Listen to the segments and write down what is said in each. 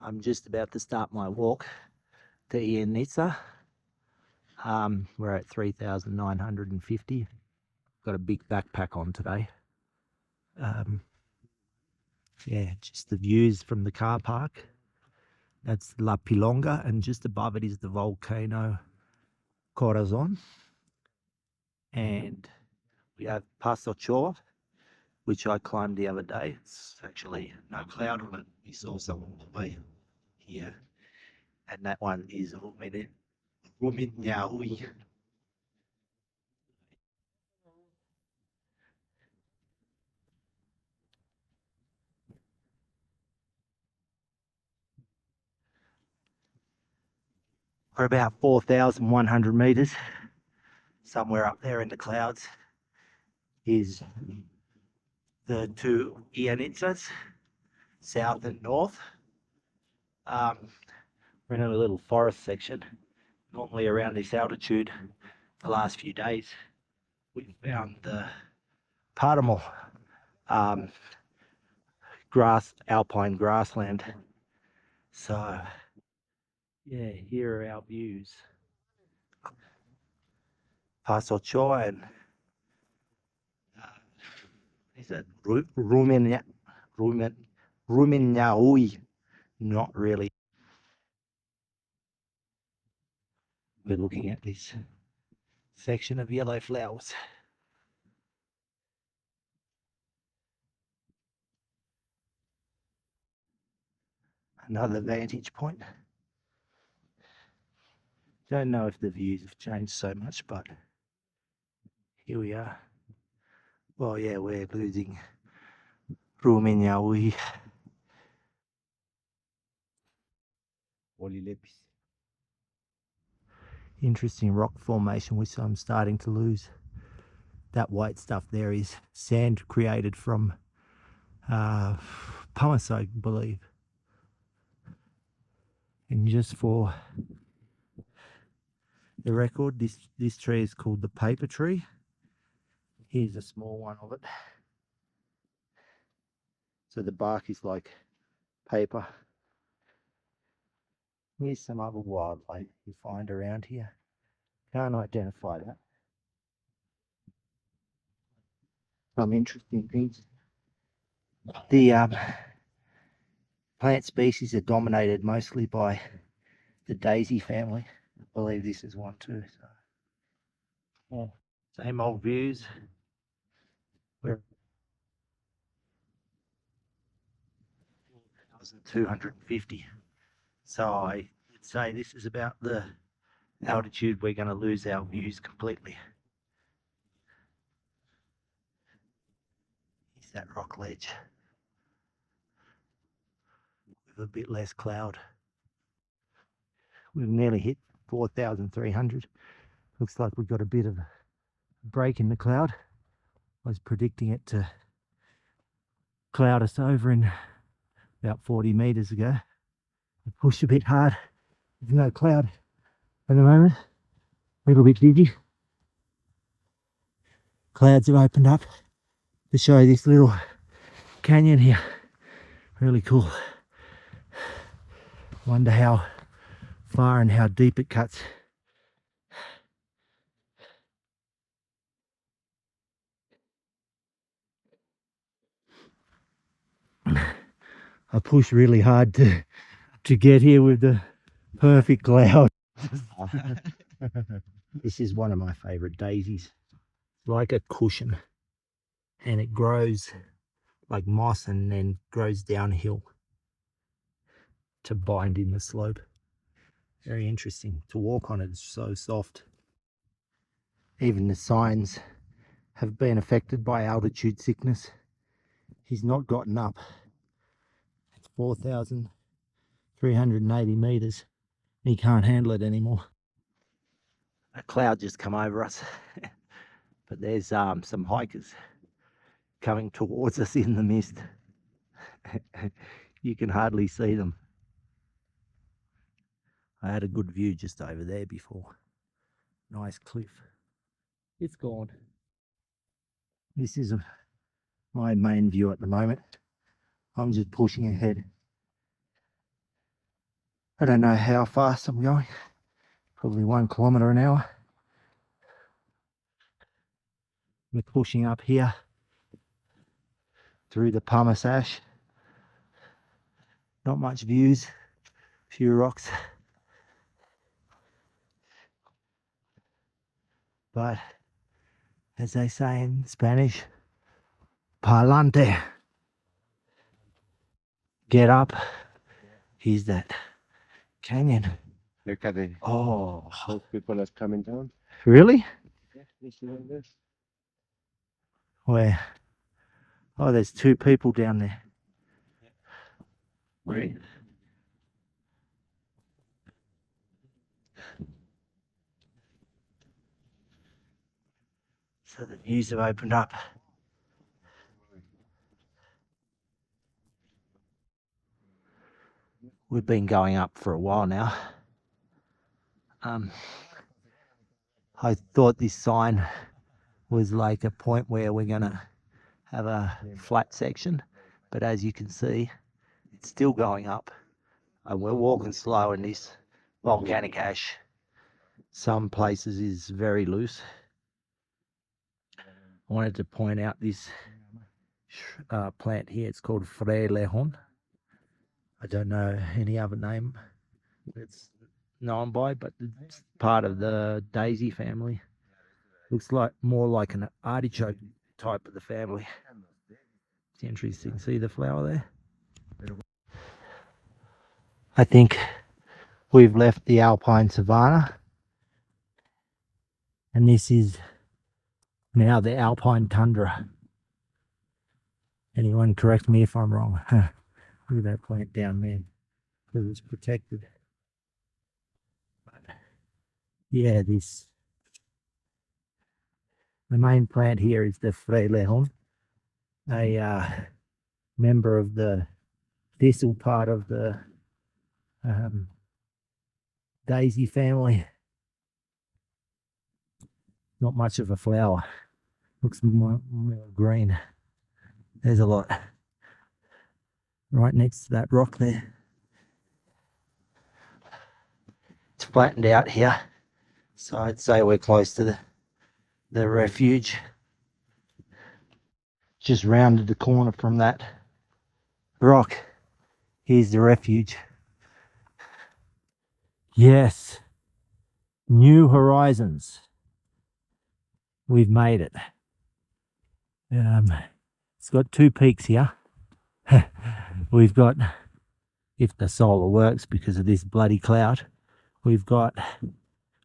I'm just about to start my walk to Illiniza. We're at 3,950. Got a big backpack on today. Yeah, just the views from the car park. That's La Pilonga, and just above it is the volcano Corazon. And we have Paso Choa, which I climbed the other day. It's actually no cloud on it. We saw some on the way here. And that one is Ruminyaui. For about 4,100 meters, somewhere up there in the clouds, is the two Illinizas, south and north. We're in a little forest section. Normally around this altitude, the last few days, we found the Paramo alpine grassland. So yeah, here are our views. Paso Choa and is it Ruminyaui? Not really. We're looking at this section of yellow flowers. Another vantage point. Don't know if the views have changed so much, but here we are. Well, yeah, we're losing Ruminyaui. Interesting rock formation, which I'm starting to lose. That white stuff there is sand created from pumice, I believe. And just for the record, this tree is called the paper tree. Here's a small one of it. So the bark is like paper. Here's some other wildlife you find around here. Can't identify that. Some interesting things. The plant species are dominated mostly by the daisy family. I believe this is one too. So, yeah, same old views. We're 4,250. So I would say this is about the altitude we're going to lose our views completely. Is that rock ledge with a bit less cloud? We've nearly hit 4,300. Looks like we've got a bit of a break in the cloud. I was predicting it to cloud us over in about 40 meters ago. I pushed a bit hard. There's no cloud at the moment. A little bit dizzy. Clouds have opened up to show this little canyon here. Really cool. Wonder how far and how deep it cuts. I pushed really hard to get here with the perfect cloud. This is one of my favorite daisies. Like a cushion, and it grows like moss and then grows downhill to bind in the slope. Very interesting to walk on. It's so soft. Even the signs have been affected by altitude sickness. He's not gotten up. It's 4,380 meters. He can't handle it anymore. A cloud just come over us. But there's some hikers coming towards us in the mist. You can hardly see them. I had a good view just over there before. Nice cliff. It's gone. This is my main view at the moment. I'm just pushing ahead. I don't know how fast I'm going. Probably 1 kilometer an hour. We're pushing up here through the pumice ash. Not much views, few rocks. But as they say in Spanish, pa'lante. Get up. Here's that canyon. Look at the Oh, those people that's coming down. really? Yeah, you see like this. Where? Oh, there's 2 people down there. Right. So the views have opened up. We've been going up for a while now. I thought this sign was like a point where we're gonna have a flat section, but as you can see, it's still going up. And we're walking slow in this volcanic ash. Some places is very loose. I wanted to point out this plant here. It's called frailejon. I don't know any other name it's known by, but it's part of the daisy family. Looks like more like an artichoke type of the family. It's interesting. See the flower there? I think we've left the alpine savanna, and this is now the alpine tundra. Anyone correct me if I'm wrong. Look at that plant down there, because it's protected. But yeah, the main plant here is the frailejon, a member of the thistle part of the daisy family. Not much of a flower. Looks more green. There's a lot right next to that rock there. It's flattened out here, so I'd say we're close to the refuge. Just rounded the corner from that rock. Here's the refuge. Yes, new horizons. We've made it. It's got 2 peaks here. We've got, if the solar works because of this bloody cloud, we're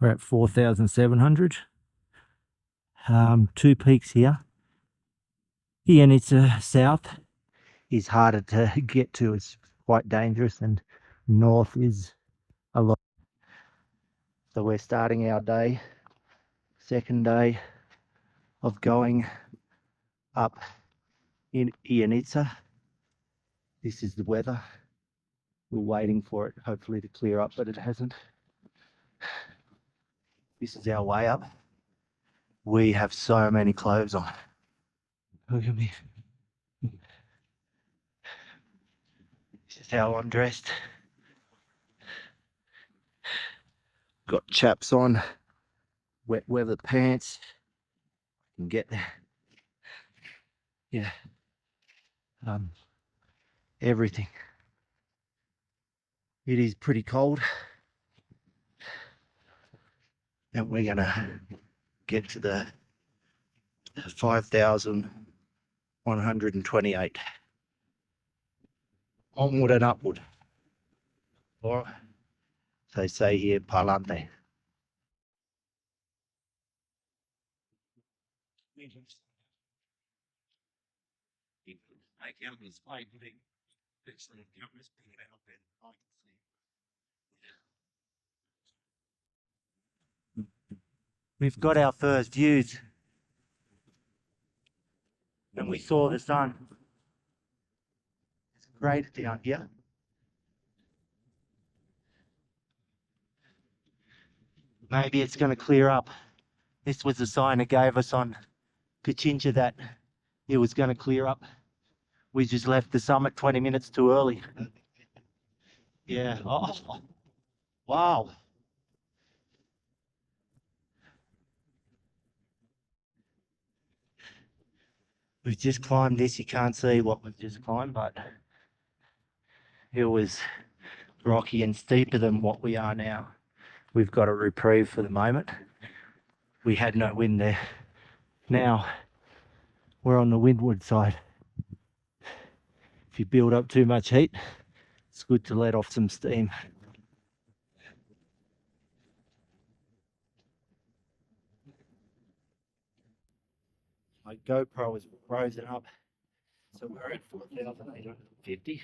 at 4,700. 2 peaks here. Illiniza South is harder to get to. It's quite dangerous, and north is a lot. So we're starting our day, 2nd day of going up in Illiniza. This is the weather. We're waiting for it hopefully to clear up, but it hasn't. This is our way up. We have so many clothes on. Look at me. This is how I'm dressed. Got chaps on, wet weather pants. I can get there. Yeah. Everything. It is pretty cold. And we're gonna get to the 5,128. Onward and upward. Or they say here, pa'lante. We've got our first views, and we saw the sun. It's great down here. Maybe it's going to clear up. This was the sign it gave us on Pichincha that it was going to clear up. We just left the summit 20 minutes too early. Yeah. Oh, Wow. We've just climbed this. You can't see what we've just climbed, but it was rocky and steeper than what we are now. We've got a reprieve for the moment. We had no wind there. Now we're on the windward side. If you build up too much heat, it's good to let off some steam. My GoPro is frozen up, so we're at 4,850,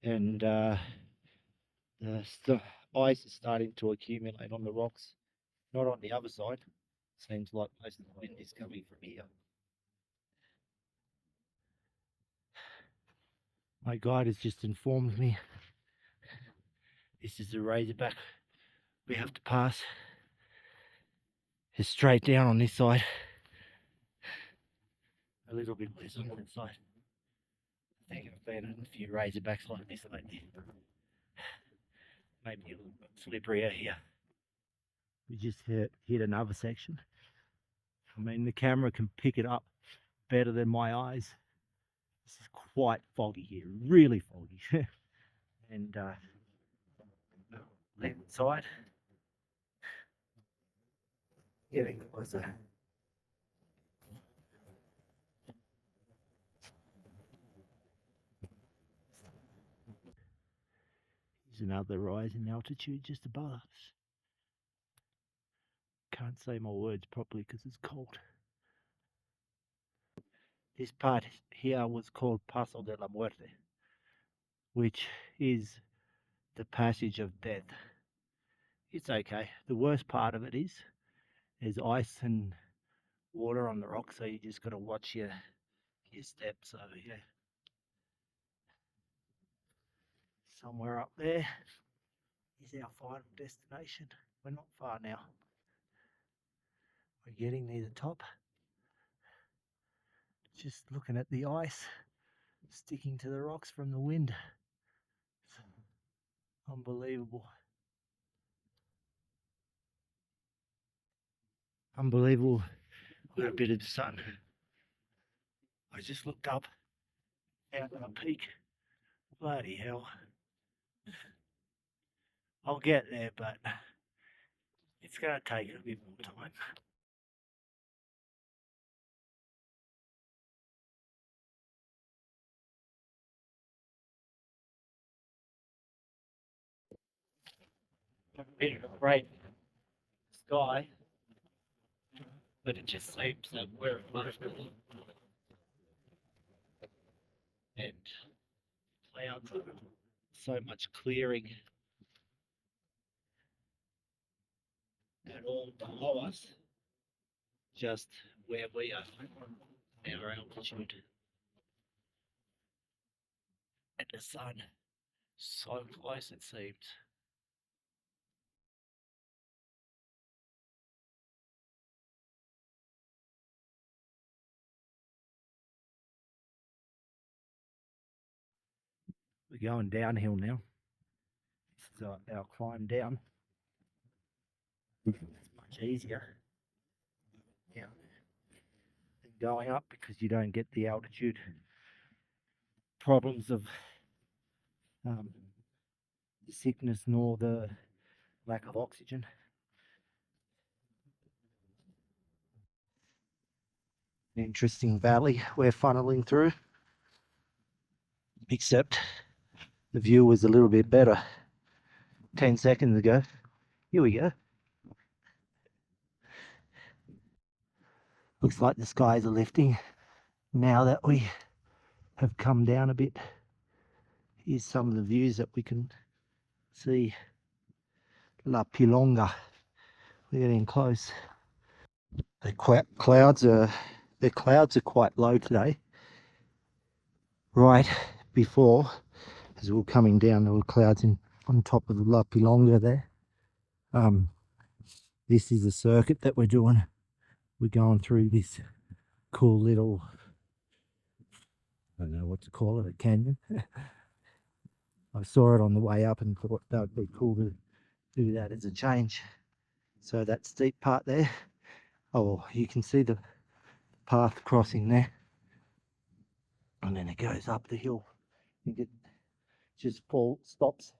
and the ice is starting to accumulate on the rocks, not on the other side. Seems like most of the wind is coming from here. My guide has just informed me this is the razorback we have to pass. It's straight down on this side, a little bit less on that side. I think I've been in a few razorbacks like this lately. Maybe a little bit slipperier here. We just hit another section. I mean, the camera can pick it up better than my eyes. This is quite foggy here, really foggy. And left side, getting closer. There's another rise in altitude just above us. Can't say my words properly because it's cold. This part here was called Paso de la Muerte, which is the passage of death. It's okay. The worst part of it is there's ice and water on the rock, so you just got to watch your steps over here. Somewhere up there is our final destination. We're not far now. We're getting near the top. Just looking at the ice sticking to the rocks from the wind. It's unbelievable. Unbelievable. With a bit of sun. I just looked up out on a peak. Bloody hell. I'll get there, but it's going to take a bit more time. A bit of a great sky, but it just seems that we're emotional and clouds are so much clearing at all below us, just where we are, our altitude, and the sun so close it seems. We're going downhill now. This is our climb down. It's much easier than going up because you don't get the altitude problems of the sickness nor the lack of oxygen. An interesting valley we're funneling through, except the view was a little bit better 10 seconds ago. Here we go. Looks like the skies are lifting now that we have come down a bit. Here's some of the views that we can see. La Pilonga. We're getting close. The clouds are quite low today. Right before, as we were coming down, there were clouds on top of the La Pilonga there. This is a circuit that we're doing. We're going through this cool little, I don't know what to call it, a canyon. I saw it on the way up and thought that would be cool to do that as a change. So that steep part there, oh, you can see the path crossing there, and then it goes up the hill. You get just stops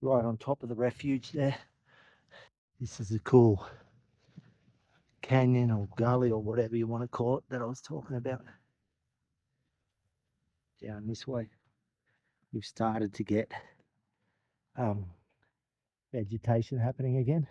right on top of the refuge there. This is a cool canyon or gully or whatever you want to call it that I was talking about. Down this way, we've started to get vegetation happening again.